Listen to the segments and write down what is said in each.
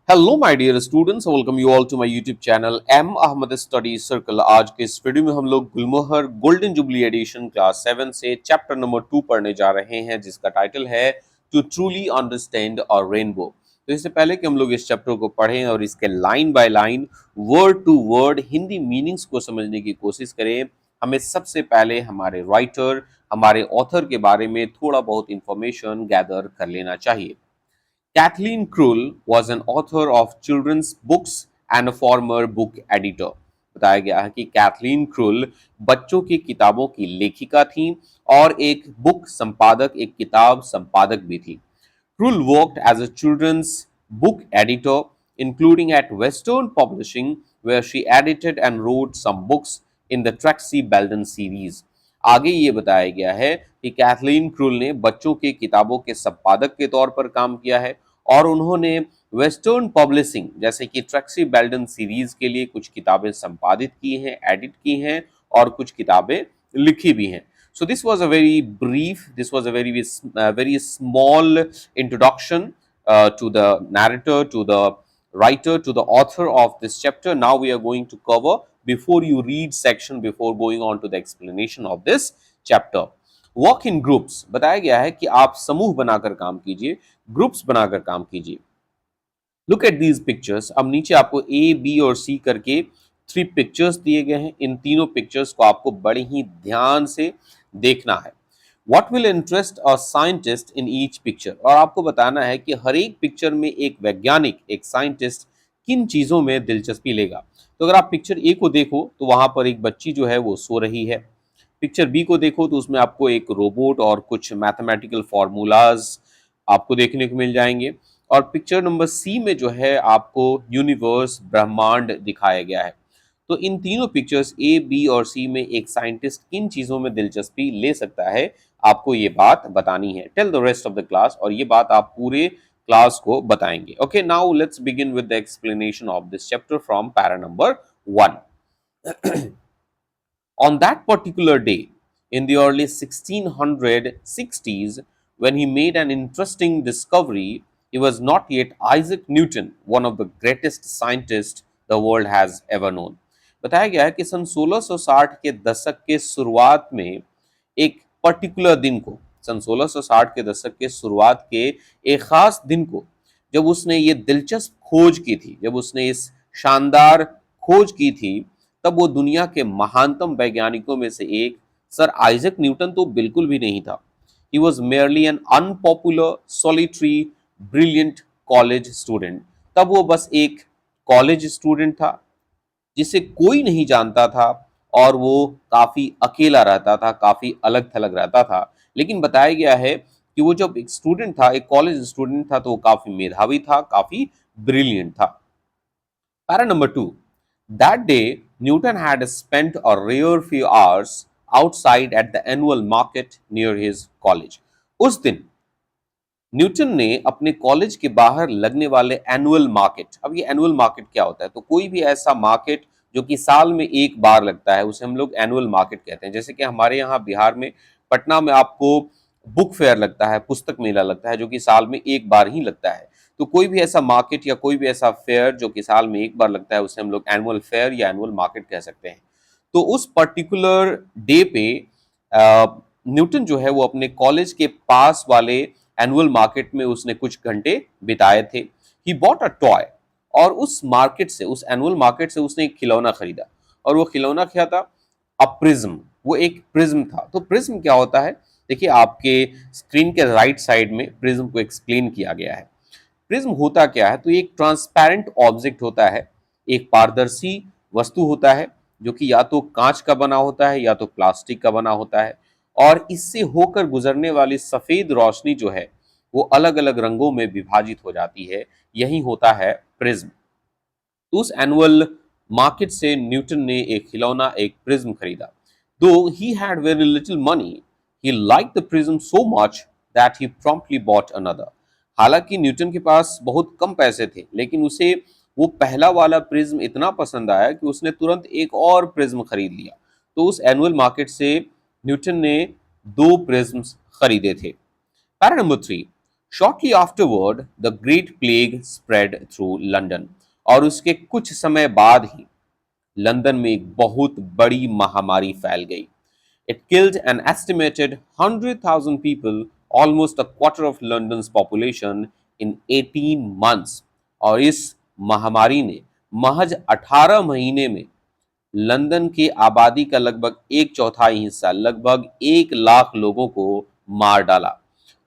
Hello my dear students, welcome you all to my YouTube channel M Ahmad study circle. आज के इस video में हम लोग Gulmohar golden jubilee edition class 7 से चैप्टर नंबर 2 पढ़ने जा रहे हैं, जिसका टाइटल है to truly understand a rainbow. तो इससे पहले कि हम लोग इस चैप्टर को पढ़ें और इसके line by line word to word Hindi meanings को समझने की कोशिश करें, हमें सबसे पहले हमारे राइटर, हमारे ऑथर के बारे में थोड़ा बहुत इंफॉर्मेशन गैदर कर लेना चाहिए। Kathleen Krull was an author of children's books and a former book editor। बताया गया है कि कैथलीन क्रूल बच्चों की किताबों की लेखिका थी और एक बुक संपादक, एक किताब संपादक भी थी। Krull worked as a children's book editor, including at Western Publishing, where she edited and wrote some books in the Trixie Belden series। आगे ये बताया गया है कि कैथलीन क्रूल ने बच्चों की किताबों के संपादक के तौर पर काम किया है और उन्होंने वेस्टर्न पब्लिशिंग जैसे कि ट्रैक्सी बेल्डन सीरीज के लिए कुछ किताबें संपादित की हैं, एडिट की हैं और कुछ किताबें लिखी भी हैं। So this was a very brief, this was a very small introduction to the narrator, to the writer, to the author of this chapter. Now we are going to cover before you read section, before going on to the explanation of this chapter. Work in groups बताया गया है कि आप समूह बनाकर काम कीजिए, groups बनाकर काम कीजिए। Look at these pictures. अब नीचे आपको ए, बी और सी करके 3 पिक्चर्स दिए गए हैं। इन तीनों पिक्चर्स को आपको बड़े ही ध्यान से देखना है। What will interest a scientist in each picture, और आपको बताना है कि हर एक पिक्चर में एक वैज्ञानिक, एक साइंटिस्ट किन चीजों में दिलचस्पी लेगा। तो अगर आप पिक्चर ए को देखो तो वहां पर एक बच्ची जो है वो सो रही है। पिक्चर बी को देखो तो उसमें आपको एक रोबोट और कुछ मैथमेटिकल फॉर्मूलाज आपको देखने को मिल जाएंगे। और पिक्चर नंबर सी में जो है आपको यूनिवर्स, ब्रह्मांड दिखाया गया है। तो इन तीनों पिक्चर्स ए, बी और सी में एक साइंटिस्ट किन चीजों में दिलचस्पी ले सकता है, आपको ये बात बतानी है। Tell the rest of the class, और ये बात आप पूरे क्लास को बताएंगे। Okay, now let's begin with the explanation of this chapter from para number 1। On that particular day, in the early 1660s, when he made an interesting discovery, he was not yet Isaac Newton, one of the greatest scientists the world has ever known। बताया गया है कि सन 1660 के दशक के शुरुआत में एक पर्टिकुलर दिन को, सन 1660 के दशक के शुरुआत के एक खास दिन को, जब उसने ये दिलचस्प खोज की थी, जब उसने इस शानदार खोज की थी, तब वो दुनिया के महानतम वैज्ञानिकों में से एक सर आइजक न्यूटन तो बिल्कुल भी नहीं था। He was merely an unpopular, solitary, brilliant college student. तब वो बस एक कॉलेज स्टूडेंट था जिसे कोई नहीं जानता था और वो काफी अकेला रहता था, काफी अलग थलग रहता था। लेकिन बताया गया है कि वो जब एक स्टूडेंट था, एक कॉलेज स्टूडेंट था, तो वो काफी मेधावी था, काफी ब्रिलियंट था। Para number 2। That day, Newton had spent a rare few hours outside at the annual market near his college। उस दिन न्यूटन ने अपने कॉलेज के बाहर लगने वाले एनुअल मार्केट, अब ये एनुअल मार्केट क्या होता है, तो कोई भी ऐसा मार्केट जो कि साल में एक बार लगता है उसे हम लोग एनुअल मार्केट कहते हैं। जैसे कि हमारे यहाँ बिहार में, पटना में आपको बुक फेयर लगता है, पुस्तक मेला लगता है, जो कि साल में एक बार ही लगता है। तो कोई भी ऐसा मार्केट या कोई भी ऐसा फेयर जो कि साल में एक बार लगता है उसे हम लोग एनुअल फेयर या एनुअल मार्केट कह सकते हैं। तो उस पर्टिकुलर डे पे न्यूटन जो है वो अपने कॉलेज के पास वाले एनुअल मार्केट में उसने कुछ घंटे बिताए थे। ही बॉट अ टॉय, और उस मार्केट से, उस एनुअल मार्केट से उसने एक खिलौना खरीदा। और वो खिलौना क्या था? A prism. वो एक प्रिज्म था। तो प्रिज्म क्या होता है? देखिए, आपके स्क्रीन के राइट साइड में प्रिज्म को एक्सप्लेन किया गया है। प्रिज्म होता क्या है? तो एक ट्रांसपेरेंट ऑब्जेक्ट होता है, एक पारदर्शी वस्तु होता है, जो कि या तो कांच का बना होता है या तो प्लास्टिक का बना होता है। और इससे होकर गुजरने वाली सफेद रोशनी जो है वो अलग अलग रंगों में विभाजित हो जाती है। यही होता है प्रिज्म। तो उस एनुअल मार्केट से न्यूटन ने एक खिलौना, एक प्रिज्म खरीदा। दो he had very little money, he like the prism so much that he promptly bought another. हालांकि न्यूटन के पास बहुत कम पैसे थे, लेकिन उसे वो पहला वाला प्रिज्म इतना पसंद आया कि उसने तुरंत एक और प्रिज्म खरीद लिया। तो उस एनुअल मार्केट से न्यूटन ने 2 प्रिज्म्स खरीदे थे। Para number 3। Shortly afterward the great plague spread through London, और उसके कुछ समय बाद ही लंदन में एक बहुत बड़ी महामारी फैल गई। It killed an estimated 100,000 people, almost a quarter of London's population, in 18 months. और इस महामारी ने महज 18 महीने में लंदन की आबादी का लगभग एक चौथाई हिस्सा, लगभग 1 लाख लोगों को मार डाला।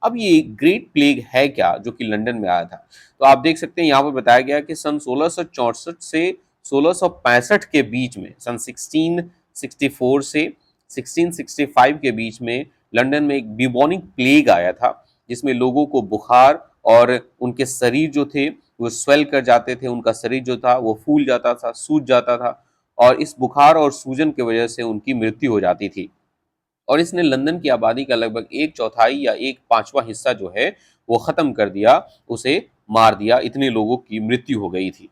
अब ये ग्रेट प्लेग है क्या, जो कि लंदन में आया था? तो आप देख सकते हैं यहाँ पर बताया गया कि सन 1664 से 1665 के बीच में, सन 1664 से 1665 के बीच में लंदन में एक ब्यूबोनिक प्लेग आया था, जिसमें लोगों को बुखार और उनके शरीर जो थे वो स्वेल कर जाते थे, उनका शरीर जो था वो फूल जाता था, सूज जाता था, और इस बुखार और सूजन की वजह से उनकी मृत्यु हो जाती थी। और इसने लंदन की आबादी का लगभग एक चौथाई या एक पांचवा हिस्सा जो है वो खत्म कर दिया, उसे मार दिया, इतने लोगों की मृत्यु हो गई थी।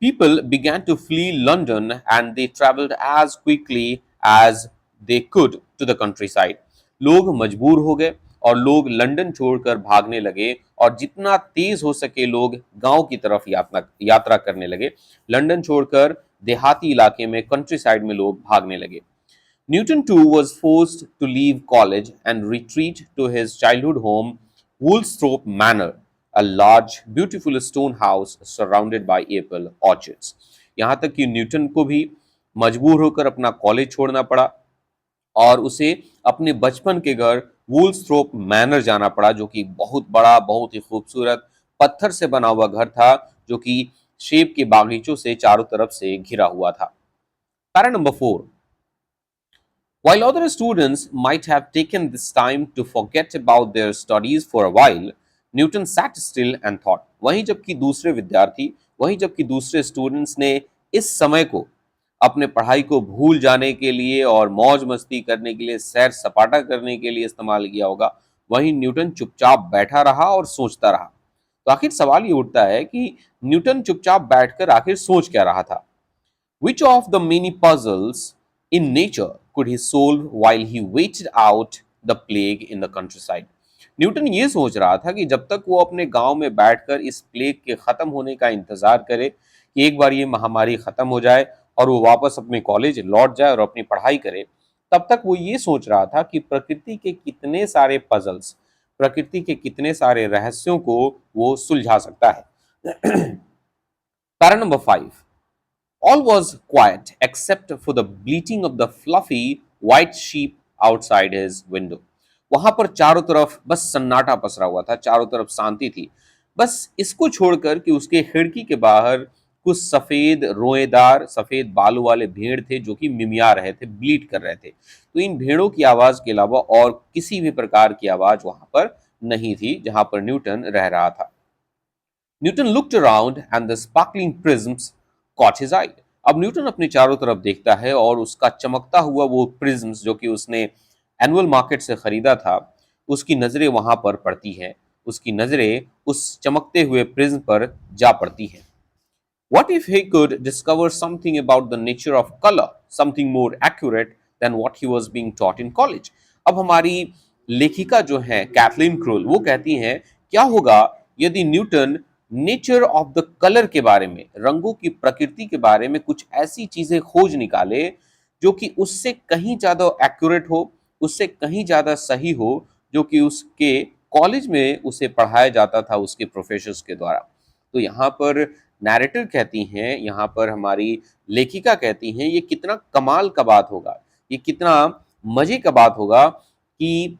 People began to flee London and they traveled as quickly as they could to the countryside. लोग मजबूर हो गए और लोग लंदन छोड़कर भागने लगे, और जितना तेज हो सके लोग गांव की तरफ यात्रा करने लगे। लंदन छोड़कर देहाती इलाके में, कंट्री साइड में लोग भागने लगे। Newton too was forced to leave college and retreat to his childhood home, Woolsthorpe Manor, a large, beautiful stone house surrounded by apple orchards. यहाँ तक कि न्यूटन को भी मजबूर होकर अपना कॉलेज छोड़ना पड़ा और उसे अपने बचपन के घर वूल्सथ्रोप मैनर जाना पड़ा, जो कि बहुत बड़ा, बहुत ही खूबसूरत पत्थर से बना हुआ घर था, जो कि सेब के बागीचों से चारों तरफ से घिरा हुआ था। Para number 4। While other students might have taken this time to forget about their studies for a while, Newton sat still and thought. वहीं जबकि दूसरे स्टूडेंट्स ने इस समय को अपने पढ़ाई को भूल जाने के लिए और मौज मस्ती करने के लिए, सैर सपाटा करने के लिए इस्तेमाल किया होगा, वहीं न्यूटन चुपचाप बैठा रहा और सोचता रहा। तो आखिर सवाल ये उठता है कि न्यूटन चुपचाप बैठकर आखिर सोच क्या रहा था? Which of the many puzzles in nature could he solve while he waited out the plague in the countryside? Newton ये सोच रहा था कि जब तक वो अपने गांव में बैठकर इस प्लेग के खत्म होने का इंतजार करे कि एक बार ये महामारी खत्म हो जाए और वो वापस अपने कॉलेज लौट जाए और अपनी पढ़ाई करे, तब तक वो ये सोच रहा था कि प्रकृति के कितने सारे पजल्स, प्रकृति के कितने सारे रहस्यों को वो सुलझा सकता है। Para number 5। All was quiet except for the bleating of the fluffy white sheep outside his window. वहां पर चारों तरफ बस सन्नाटा पसरा हुआ था, चारों तरफ शांति थी, बस इसको छोड़कर कि उसके खिड़की के बाहर कुछ सफेद रोएदार, सफेद बालों वाले भेड़ थे जो कि मिमिया रहे थे, ब्लीट कर रहे थे। तो इन भेड़ों की आवाज के अलावा और किसी भी प्रकार की आवाज वहां पर नहीं थी जहां पर न्यूटन रह रहा था। Newton looked around and the sparkling prisms caught his eye. अब न्यूटन अपने चारों तरफ देखता है और उसका चमकता हुआ वो प्रिज्म्स जो कि उसने एनुअल मार्केट से खरीदा था, उसकी नजरें वहां पर पड़ती है, उसकी नजरें उस चमकते हुए प्रिज्म पर जा पड़ती है। What if he could discover something about the nature of color, something more accurate than what he was being taught in college? अब हमारी लेखिका जो है कैथलीन क्रोल, वो कहती हैं क्या होगा यदि Newton nature of the colour के बारे में, रंगों की प्रकृति के बारे में कुछ ऐसी चीजें खोज निकाले जो कि उससे कहीं ज्यादा एक्यूरेट हो, उससे कहीं ज्यादा सही हो, जो कि उसके कॉलेज में उसे पढ़ाया जाता था उसके प्रोफेसर्स के द्वारा। तो यहाँ पर नैरेटर कहती हैं, यहाँ पर हमारी लेखिका कहती हैं, ये कितना कमाल का बात होगा, ये कितना मजे का बात होगा कि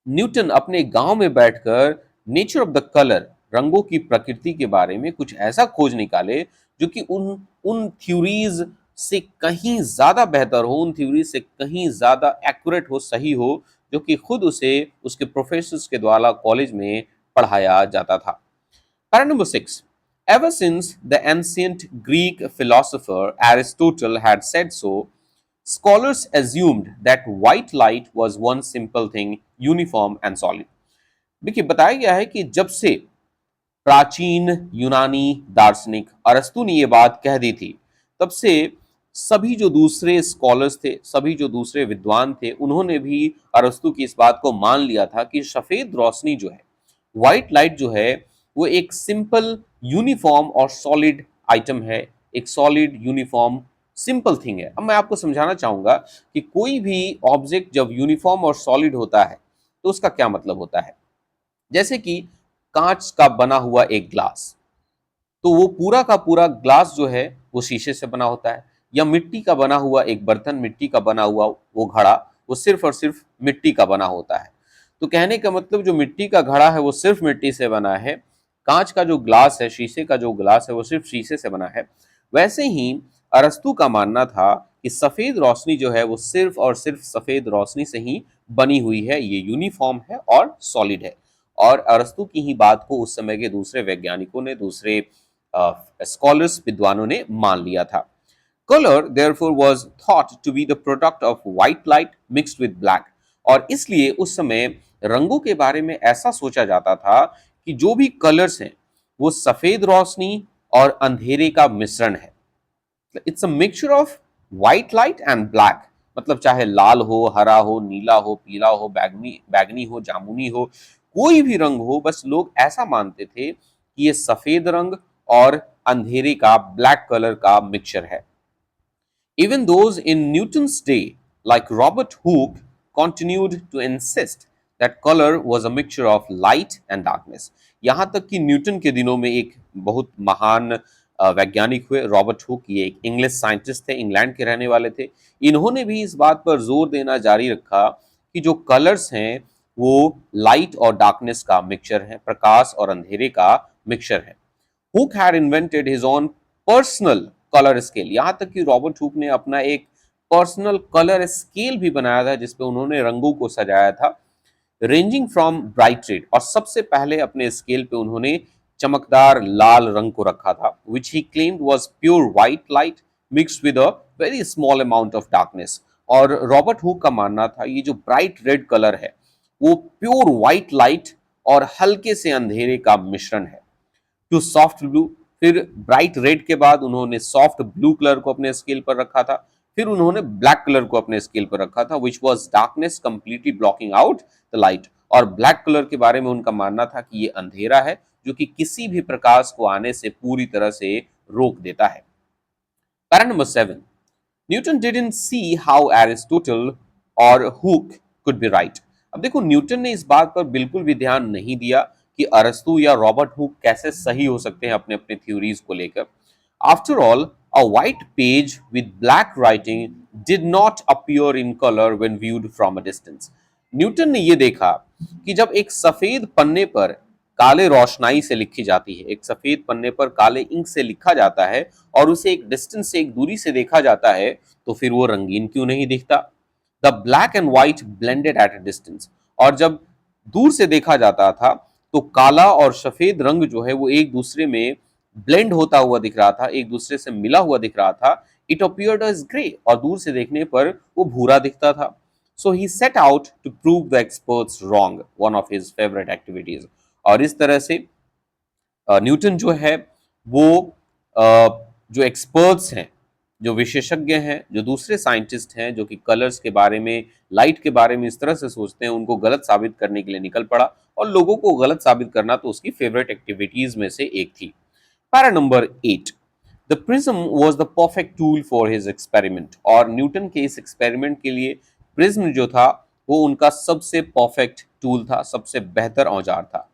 न्यूटन अपने गांव में बैठकर नेचर ऑफ द कलर, रंगों की प्रकृति के बारे में कुछ ऐसा खोज निकाले जो कि उन उन थ्योरीज से कहीं ज्यादा बेहतर हो, उन थ्योरी से कहीं ज्यादा एक्यूरेट हो, सही हो, जो कि खुद उसे उसके प्रोफेसर्स के द्वारा कॉलेज में पढ़ाया जाता था। Para number 6. Ever since the ancient Greek philosopher Aristotle had said so, scholars assumed that white light was one simple thing, uniform and solid. देखिए बताया गया है कि जब से प्राचीन यूनानी दार्शनिक अरस्तु ने ये बात कह दी थी, तब से सभी जो दूसरे स्कॉलर्स थे, सभी जो दूसरे विद्वान थे, उन्होंने भी अरस्तु की इस बात को मान लिया था कि सफेद रोशनी जो है व्हाइट लाइट जो है वो एक सिंपल यूनिफॉर्म और सॉलिड आइटम है, एक सॉलिड यूनिफॉर्म सिंपल थिंग है। अब मैं आपको समझाना चाहूंगा कि कोई भी ऑब्जेक्ट जब यूनिफॉर्म और सॉलिड होता है तो उसका क्या मतलब होता है। जैसे कि कांच का बना हुआ एक ग्लास, तो वो पूरा का पूरा ग्लास जो है वो शीशे से बना होता है, या मिट्टी का बना हुआ एक बर्तन, मिट्टी का बना हुआ वो घड़ा, वो सिर्फ और सिर्फ मिट्टी का बना होता है। तो कहने का मतलब जो मिट्टी का घड़ा है वो सिर्फ मिट्टी से बना है, कांच का जो ग्लास है, शीशे का जो ग्लास है वो सिर्फ शीशे से बना है। वैसे ही अरस्तु का मानना था कि सफेद रोशनी जो है वो सिर्फ और सिर्फ सफेद रोशनी से ही बनी हुई है, ये यूनिफॉर्म है और सॉलिड है। और अरस्तु की ही बात को उस समय के दूसरे वैज्ञानिकों ने, दूसरे स्कॉलर्स, विद्वानों ने मान लिया था। Colour therefore was thought to be the product of white light mixed with black, और इसलिए उस समय रंगों के बारे में ऐसा सोचा जाता था कि जो भी कलर्स हैं वो सफेद रोशनी और अंधेरे का मिश्रण है। It's a mixture of white light and black, मतलब चाहे लाल हो, हरा हो, नीला हो, पीला हो, बैगनी बैगनी हो, जामुनी हो, कोई भी रंग हो, बस लोग ऐसा मानते थे कि ये सफेद रंग और अंधेरे का, ब्लैक कलर का मिक्सचर है। Even those in Newton's day, like Robert Hooke, continued to insist that color was a mixture of light and darkness. यहाँ तक कि न्यूटन के दिनों में एक बहुत महान वैज्ञानिक हुए, रॉबर्ट हुक, ये एक इंग्लिश साइंटिस्ट थे, इंग्लैंड के रहने वाले थे। इन्होंने भी इस बात पर जोर देना जारी रखा कि जो कलर्स हैं वो लाइट और डार्कनेस का मिक्सचर है, प्रकाश और अंधेरे का मिक्सचर है। Hook had invented his own personal colour scale, यहां तक कि रॉबर्ट हुक ने अपना एक पर्सनल कलर स्केल भी बनाया था जिसपे उन्होंने रंगों को सजाया था, रेंजिंग फ्रॉम ब्राइट रेड, और सबसे पहले अपने स्केल पे उन्होंने चमकदार लाल रंग को रखा था, which he claimed was pure white light mixed with a very small amount of darkness. और रॉबर्ट हुक का मानना था ये जो ब्राइट रेड कलर है वो प्योर व्हाइट लाइट और हल्के से अंधेरे का मिश्रण है। टू सॉफ्ट ब्लू, फिर ब्राइट रेड के बाद उन्होंने सॉफ्ट ब्लू कलर को अपने स्केल पर रखा था, फिर उन्होंने ब्लैक कलर को अपने स्केल पर रखा था, which was darkness completely blocking out the light. और ब्लैक कलर के बारे में उनका मानना था कि ये अंधेरा है जो कि किसी भी प्रकाश को आने से पूरी तरह से रोक देता है। Para number 7, Newton didn't see how Aristotle और हुक कुड बी राइट। अब देखो, न्यूटन ने इस बात पर बिल्कुल भी ध्यान नहीं दिया कि अरस्तु या रॉबर्ट हुक कैसे सही हो सकते हैं अपने अपने थ्योरीज को लेकर। After all, a white page with black writing did not appear in colour when viewed from a distance. Newton ने यह देखा कि जब एक सफेद पन्ने पर काले रोशनाई से लिखी जाती है, एक सफेद पन्ने पर काले इंक से लिखा जाता है और उसे एक डिस्टेंस से, एक दूरी से देखा जाता है, तो फिर वो रंगीन क्यों नहीं दिखता। The black and white blended at a distance, और जब दूर से देखा जाता था तो काला और सफेद रंग जो है वो एक दूसरे में ब्लेंड होता हुआ दिख रहा था, एक दूसरे से मिला हुआ दिख रहा था। इट अपीयर्ड एज ग्रे, और दूर से देखने पर वो भूरा दिखता था। So he set out to prove the experts wrong, one of his favourite activities. और इस तरह से न्यूटन जो है वो जो एक्सपर्ट्स हैं, जो विशेषज्ञ हैं, जो दूसरे साइंटिस्ट हैं जो कि कलर्स के बारे में, लाइट के बारे में इस तरह से सोचते हैं, उनको गलत साबित करने के लिए निकल पड़ा। और लोगों को गलत साबित करना तो उसकी फेवरेट एक्टिविटीज में से एक थी। Para number 8, the prism was the perfect tool for his experiment, और न्यूटन के इस एक्सपेरिमेंट के लिए प्रिज्म जो था वो उनका सबसे परफेक्ट टूल था, सबसे बेहतर औजार था।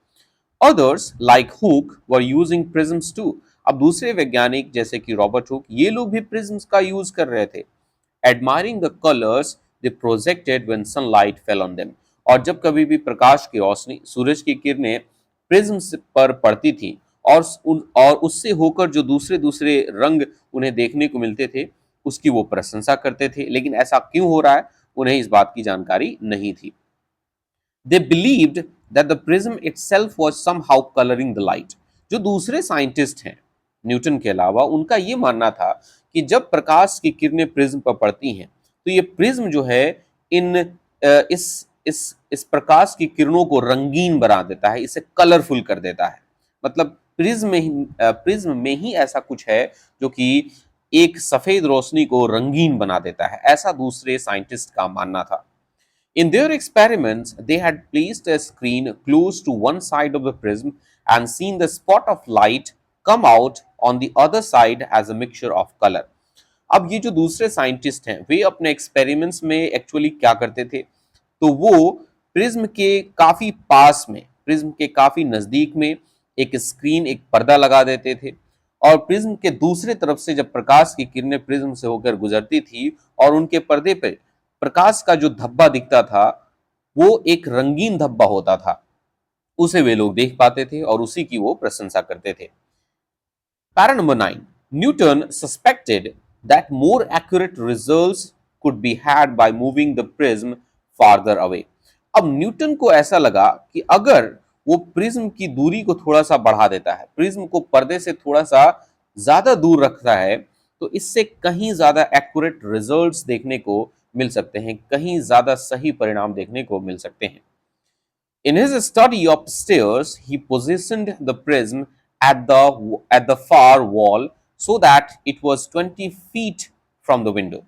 Others, like Hooke, were using prisms too. अब दूसरे वैज्ञानिक जैसे कि रॉबर्ट हुक, ये लोग भी प्रिज्म्स का यूज कर रहे थे। Admiring the colors they projected when sunlight fell on them. और जब कभी भी प्रकाश की रोशनी, सूरज की किरणें प्रिज्म्स पर पड़ती थी और उससे होकर जो दूसरे दूसरे रंग उन्हें देखने को मिलते थे, उसकी वो प्रशंसा करते थे। लेकिन ऐसा क्यों हो रहा है, उन्हें इस बात की जानकारी नहीं थी। They believed that the prism itself was somehow coloring the light. जो दूसरे साइंटिस्ट हैं न्यूटन के अलावा, उनका ये मानना था कि जब प्रकाश की किरणें प्रिज्म पर पड़ती हैं तो ये प्रिज्म जो है इन इस प्रकाश की किरणों को रंगीन बना देता है, इसे कलरफुल कर देता है। मतलब प्रिज्म में ही ऐसा कुछ है जो कि एक सफेद रोशनी को रंगीन बना देता है, ऐसा दूसरे साइंटिस्ट का मानना था। In their experiments, they had placed a screen close to one side of the prism and seen the spot of light come out on the other side as a mixture of color. अब ये जो दूसरे scientist हैं वे अपने experiments में actually क्या करते थे, तो वो प्रिज्म के काफी पास में, प्रिज्म के काफी नजदीक में एक स्क्रीन, एक पर्दा लगा देते थे और प्रिज्म के दूसरे तरफ से जब प्रकाश की किरणें प्रिज्म से होकर गुजरती थी और उनके पर्दे पर प्रकाश का जो धब्बा दिखता था वो एक रंगीन धब्बा होता था, उसे वे लोग देख पाते थे और उसी की वो प्रशंसा करते थे। Para number 9, Newton suspected that more accurate results could be had by moving the prism farther away. अब न्यूटन को ऐसा लगा कि अगर वो प्रिज्म की दूरी को थोड़ा सा बढ़ा देता है, प्रिज्म को पर्दे से थोड़ा सा ज्यादा दूर रखता है, तो इससे कहीं ज्यादा एक्यूरेट रिजल्ट्स देखने को मिल सकते हैं, कहीं ज्यादा सही परिणाम देखने को मिल सकते हैं। In his study upstairs, he positioned the prism at the far wall so that it was 20 feet from the window.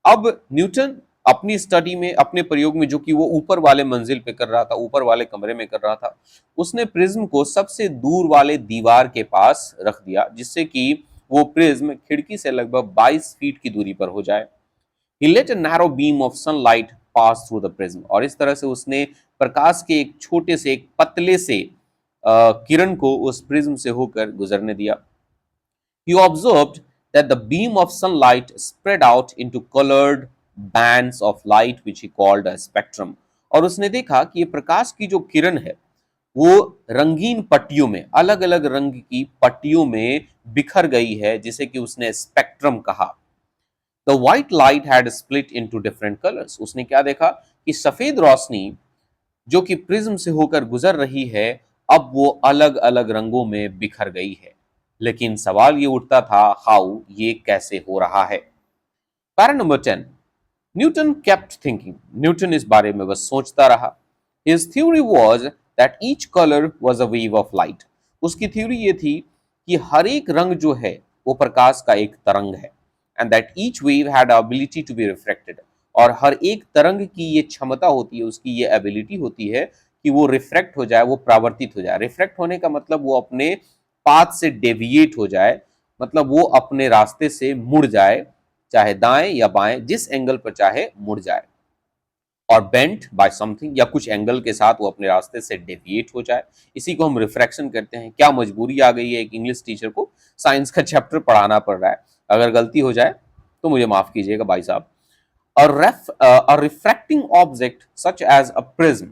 अब न्यूटन अपनी स्टडी में, अपने प्रयोग में, जो कि वो ऊपर वाले मंजिल पे कर रहा था, ऊपर वाले कमरे में कर रहा था, उसने प्रिज्म को सबसे दूर वाले दीवार के पास रख दिया जिससे कि वो प्रिज्म खिड़की से लगभग 22 फीट की दूरी पर हो जाए। He let a narrow beam of sunlight pass through the prism. और इस तरह से उसने प्रकाश के एक छोटे से, एक पतले से किरण को उस प्रिज्म से होकर गुजरने दिया। He observed that the beam of sunlight spread out into colored bands of light which he called a spectrum. और उसने देखा कि ये प्रकाश की जो किरण है वो रंगीन पट्टियों में, अलग अलग रंग की पट्टियों में बिखर गई है, जिसे कि उसने स्पेक्ट्रम कहा। The white light had split into different colors. उसने क्या देखा कि सफेद रोशनी जो कि प्रिज्म से होकर गुजर रही है अब वो अलग अलग रंगों में बिखर गई है। लेकिन सवाल ये उठता था, हाउ, ये कैसे हो रहा है। Para number 10, Newton kept thinking. Newton इस बारे में बस सोचता रहा। His theory was that each color was a wave of light. उसकी थ्योरी ये थी कि हर एक रंग जो है वो प्रकाश का एक तरंग है, and that each wave had the ability to be refracted. और हर एक तरंग की ये क्षमता होती है, उसकी ये एबिलिटी होती है कि वो रिफ्रैक्ट हो जाए, वो परावर्तित हो जाए। रिफ्रैक्ट होने का मतलब वो अपने पाथ से डेविएट हो जाए, मतलब वो अपने रास्ते से मुड़ जाए, चाहे दाएं या बाएं, जिस एंगल पर चाहे मुड़ जाए। और बेंट बाय समथिंग, या कुछ एंगल के साथ वो अपने रास्ते से डेविएट हो जाए, इसी को हम रिफ्रैक्शन कहते हैं। क्या मजबूरी आ गई है एक इंग्लिश टीचर को, साइंस का चैप्टर पढ़ाना पड़ रहा है, अगर गलती हो जाए तो मुझे माफ कीजिएगा भाई साहब। A refracting object such as a prism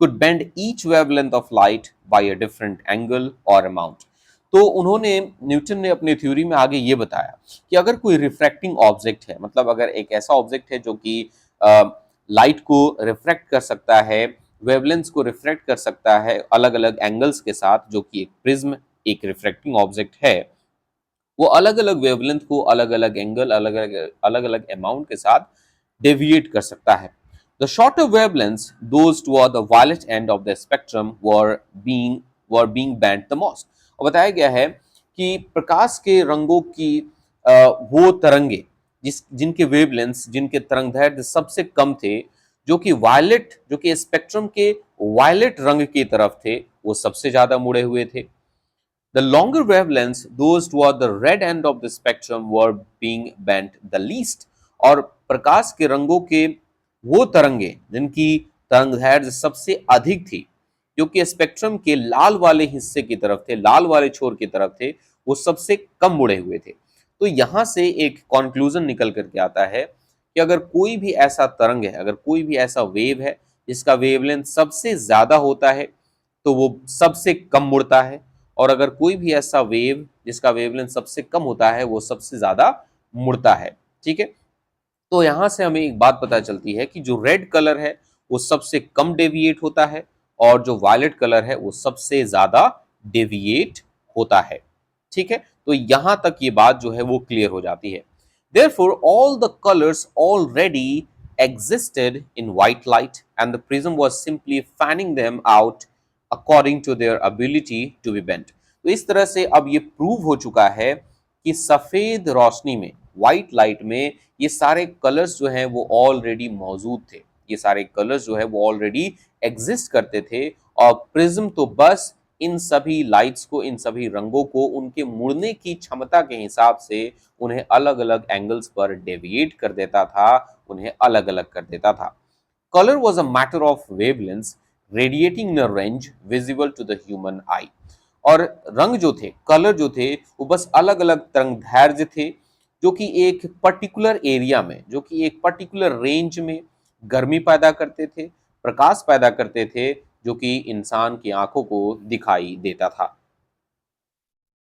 could bend each wavelength of light by a different angle or amount. तो उन्होंने, न्यूटन ने अपनी थ्योरी में आगे ये बताया कि अगर कोई रिफ्रैक्टिंग ऑब्जेक्ट है, मतलब अगर एक ऐसा ऑब्जेक्ट है जो कि लाइट को रिफ्रैक्ट कर सकता है, वेवलेंथ्स को रिफ्रैक्ट कर सकता है अलग अलग एंगल्स के साथ, जो कि एक प्रिज्म एक रिफ्रैक्टिंग ऑब्जेक्ट है, वो अलग अलग वेवलेंथ को अलग अलग एंगल, अलग अलग अमाउंट के साथ डेविएट कर सकता है। The shorter wavelengths, those toward the violet end of the spectrum, were being bent the most. और बताया गया है कि प्रकाश के रंगों की वो तरंगे जिनके वेवलेंथ्स, जिनके तरंगदैर्घ्य सबसे कम थे, जो कि वायलेट, जो कि स्पेक्ट्रम के वायलेट रंग की तरफ थे, वो सबसे ज्यादा मुड़े हुए थे। The longer wavelengths, those toward the red end of the spectrum, were being bent the least. और प्रकाश के रंगों के वो तरंगे जिनकी तरंगदैर्घ्य सबसे अधिक थी, जो कि स्पेक्ट्रम के लाल वाले हिस्से की तरफ थे, लाल वाले छोर की तरफ थे, वो सबसे कम मुड़े हुए थे। तो यहां से एक कंक्लूजन निकल करके आता है कि अगर कोई भी ऐसा तरंग है, अगर कोई भी ऐसा वेव है जिसका वेवलेंथ सबसे ज्यादा होता है, तो वो सबसे कम मुड़ता है, और अगर कोई भी ऐसा वेव जिसका वेवलेंथ सबसे कम होता है, वो सबसे ज्यादा मुड़ता है। ठीक है, तो यहां से हमें एक बात पता चलती है कि जो रेड कलर है वो सबसे कम डेविएट होता है, और जो वायलेट कलर है वो सबसे ज्यादा डेविएट होता है। ठीक है, तो यहां तक ये बात जो है वो क्लियर हो जाती है। Therefore, all the colors already existed in white light, and the prism was simply fanning them out according to their ability to be bent. तो इस तरह से अब ये प्रूव हो चुका है कि सफेद रोशनी में, व्हाइट लाइट में, ये सारे कलर्स जो हैं वो ऑलरेडी मौजूद थे, ये सारे कलर्स जो है वो ऑलरेडी एग्जिस्ट करते थे और प्रिज्म तो बस इन सभी लाइट्स को, इन सभी रंगों को उनके मुड़ने की क्षमता के हिसाब से उन्हें अलग अलग एंगल्स पर डेविएट कर देता था, उन्हें अलग अलग कर देता था। Colour was a matter of wavelength radiating in a range visible to the human eye. और रंग जो थे, कलर जो थे, वो बस अलग अलग तरंग दैर्ध्य थे जो कि एक पर्टिकुलर एरिया में, जो कि एक पर्टिकुलर रेंज में गर्मी पैदा करते थे, प्रकाश पैदा करते थे, जो कि इंसान की आंखों को दिखाई देता था।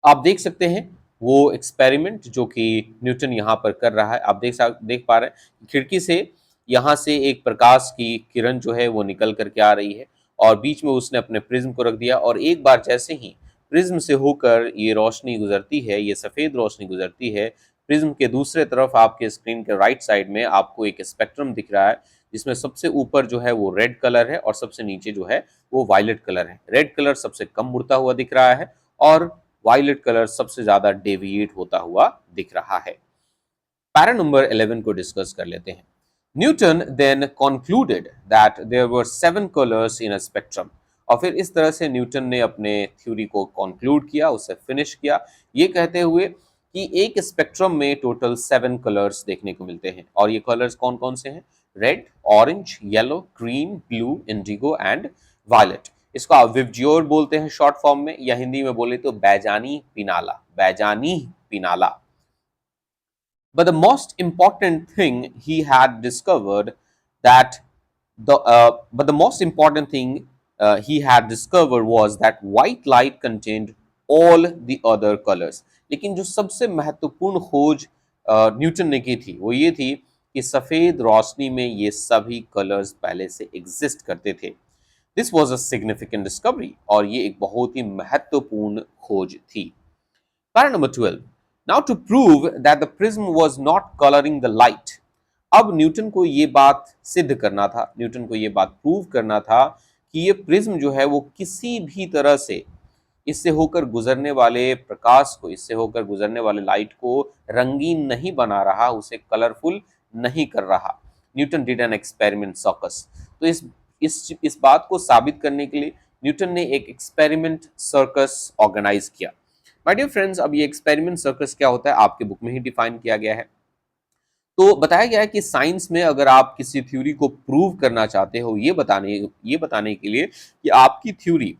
आप देख सकते हैं वो एक्सपेरिमेंट जो कि न्यूटन यहाँ पर कर रहा है। आप देख पा रहे हैं खिड़की से यहाँ से एक प्रकाश की किरण जो है वो निकल करके आ रही है और बीच में उसने अपने प्रिज्म को रख दिया और एक बार जैसे ही प्रिज्म से होकर ये रोशनी गुजरती है, ये सफ़ेद रोशनी गुजरती है, प्रिज्म के दूसरे तरफ आपके स्क्रीन के राइट साइड में आपको एक स्पेक्ट्रम दिख रहा है जिसमें सबसे ऊपर जो है वो रेड कलर है और सबसे नीचे जो है वो वायलेट कलर है। रेड कलर सबसे कम मुड़ता हुआ दिख रहा है और वायलेट कलर सबसे ज्यादा डेविएट होता हुआ दिख रहा है। पैरा नंबर 11 को डिस्कस कर लेते हैं। Newton then concluded that there were 7 colours in a spectrum. और फिर इस तरह से न्यूटन ने अपने थ्योरी को कंक्लूड किया, उसे फिनिश किया, ये कहते हुए कि एक स्पेक्ट्रम में टोटल 7 कलर्स देखने को मिलते हैं। और ये कलर्स कौन कौन से हैं? Red, orange, yellow, green, blue, indigo and violet. इसको आप विबज्योर बोलते हैं शॉर्ट फॉर्म में, या हिंदी में बोले तो बैजानी पिनाला, बैजानी पिनाला। But the most important thing he had discovered that but the most important thing he had discovered was that white light contained all the other colors. लेकिन जो सबसे महत्वपूर्ण खोज न्यूटन ने की थी वो ये थी कि सफेद रोशनी में ये सभी कलर्स पहले से एग्जिस्ट करते थे। This was a significant discovery, और ये एक बहुत ही महत्वपूर्ण खोज थी। Fact number 12. Now to prove that the prism was not coloring the light. अब न्यूटन को ये बात सिद्ध करना था, न्यूटन को ये बात प्रूव करना था कि ये प्रिज्म जो है वो किसी भी तरह से इससे होकर गुजरने वाले प्रकाश को, इससे होकर गुजरने वाले लाइट को रंगीन नहीं बना रहा, उसे कलरफुल नहीं कर रहा। Newton did an experiment circus. तो इस बात को साबित करने के लिए न्यूटन ने एक एक्सपेरिमेंट सर्कस ऑर्गेनाइज किया। माय डियर फ्रेंड्स, अब ये एक्सपेरिमेंट सर्कस क्या होता है आपके बुक में ही डिफाइन किया गया है। तो बताया गया है कि साइंस में अगर आप किसी थ्योरी को प्रूव करना चाहते हो, ये बताने के लिए कि आपकी थ्योरी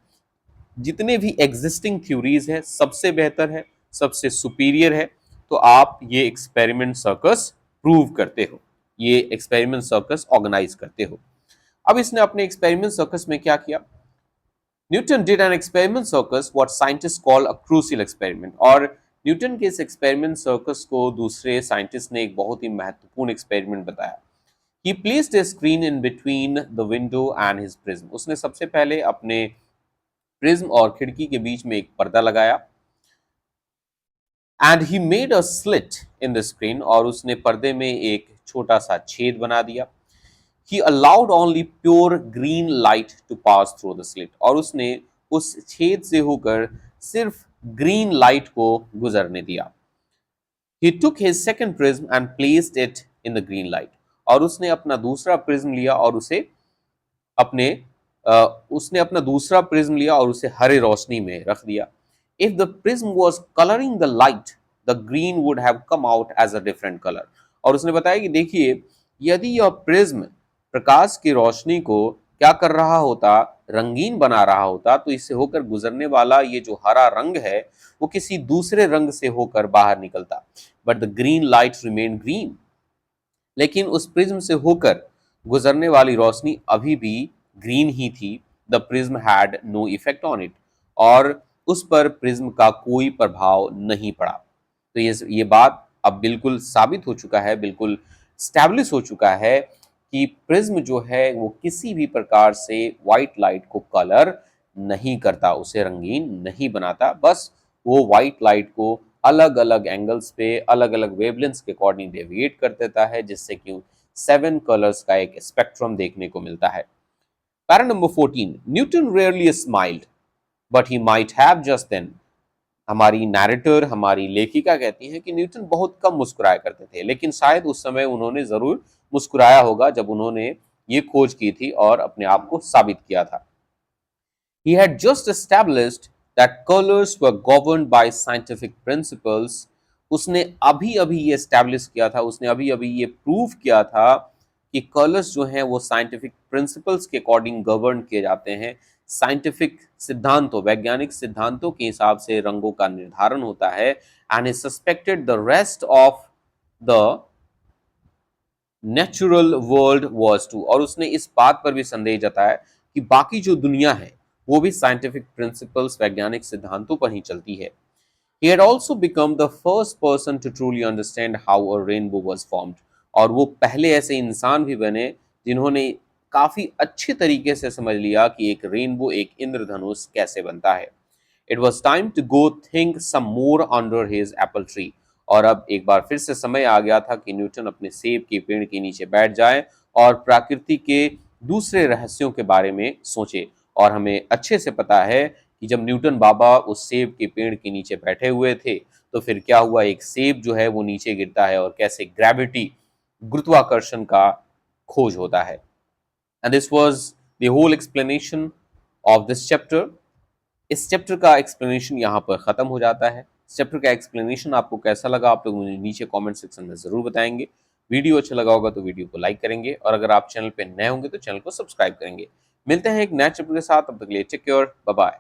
जितने भी एग्जिस्टिंग थ्योरीज है सबसे बेहतर है, सबसे सुपीरियर है, तो आप ये एक्सपेरिमेंट सर्कस प्रूव करते हो, ये एक्सपेरिमेंट सर्कस ऑर्गेनाइज करते हो। अब इसने अपने एक्सपेरिमेंट सर्कस में क्या किया? Newton did an experiment circus what scientist call a crucial experiment. और न्यूटन के इस एक्सपेरिमेंट सर्कस को दूसरे साइंटिस्ट ने एक बहुत ही महत्वपूर्ण एक्सपेरिमेंट बताया। ही placed a screen in between the window and his prism. उसने सबसे पहले अपने प्रिज्म और खिड़की के बीच में एक पर्दा लगाया। And he made a slit in the screen, और उसने पर्दे में एक छोटा सा छेद बना दिया। He allowed only pure green light to pass through the slit, और उसने उस छेद से होकर सिर्फ ग्रीन लाइट को गुजरने दिया। He took his second prism and placed it in the green light, और उसने अपना दूसरा प्रिज्म लिया और अपने उसने अपना दूसरा प्रिज्म लिया और उसे हरे रोशनी में रख दिया। If the prism was coloring the light, the green would have come out as a different color। और उसने बताया कि देखिए, यदि यह प्रिज्म प्रकाश की रोशनी को क्या कर रहा होता, रंगीन बना रहा होता, तो इससे होकर गुजरने वाला ये जो हरा रंग है वो किसी दूसरे रंग से होकर बाहर निकलता। But the green light remain green. लेकिन उस प्रिज्म से होकर गुजरने वाली रोशनी अभी भी ग्रीन ही थी। The prism had no effect on it, और उस पर प्रिज्म का कोई प्रभाव नहीं पड़ा। तो ये बात अब बिल्कुल साबित हो चुका है, बिल्कुल स्टैब्लिश हो चुका है कि प्रिज्म जो है वो किसी भी प्रकार से व्हाइट लाइट को कलर नहीं करता, उसे रंगीन नहीं बनाता, बस वो व्हाइट लाइट को अलग अलग एंगल्स पे, अलग अलग वेवलेंथ्स के अकॉर्डिंग डेविएट कर देता है, जिससे कि 7 कलर्स का एक स्पेक्ट्रम देखने को मिलता है। Para number 14, Newton rarely smiled but he might have just then. हमारी नैरेटर, हमारी लेखिका कहती है कि न्यूटन बहुत कम मुस्कुराया करते थे, लेकिन शायद उस समय उन्होंने जरूर मुस्कुराया होगा जब उन्होंने ये खोज की थी और अपने आप को साबित किया था। He had just established that colors were governed by scientific principles. उसने अभी अभी ये एस्टैब्लिश किया था, उसने अभी अभी ये प्रूव किया था कि कलर्स जो हैं वो साइंटिफिक प्रिंसिपल्स के अकॉर्डिंग गवर्न किए जाते हैं। साइंटिफिक सिद्धांतों, वैज्ञानिक सिद्धांतों के हिसाब से रंगों का निर्धारण होता है। And he suspected the rest of the natural world was too, और उसने इस बात पर भी संदेह जताया कि बाकी जो दुनिया है वो भी साइंटिफिक प्रिंसिपल्स, वैज्ञानिक सिद्धांतों पर ही चलती है। He had also become the first person to truly understand how a rainbow was formed, और वो पहले ऐसे इंसान भी बने जिन्होंने काफी अच्छे तरीके से समझ लिया कि एक रेनबो, एक इंद्रधनुष कैसे बनता है। It was time to go think some more under his apple tree, और अब एक बार फिर से समय आ गया था कि न्यूटन अपने सेब के पेड़ के नीचे बैठ जाए और प्रकृति के दूसरे रहस्यों के बारे में सोचे। और हमें अच्छे से पता है कि जब न्यूटन बाबा उस सेब के पेड़ के नीचे बैठे हुए थे तो फिर क्या हुआ, एक सेब जो है वो नीचे गिरता है और कैसे ग्रेविटी, गुरुत्वाकर्षण का खोज होता है। And this was the whole explanation of this chapter. इस चैप्टर का एक्सप्लेनेशन यहाँ पर खत्म हो जाता है। इस चैप्टर का एक्सप्लेनेशन आपको कैसा लगा आप लोग मुझे नीचे कमेंट सेक्शन में जरूर बताएंगे। वीडियो अच्छा लगा होगा तो वीडियो को लाइक करेंगे, और अगर आप चैनल पे नए होंगे तो चैनल को सब्सक्राइब करेंगे। मिलते हैं एक नए चैप्टर के साथ, तब तक के लिए टेक केयर, बाय बाय।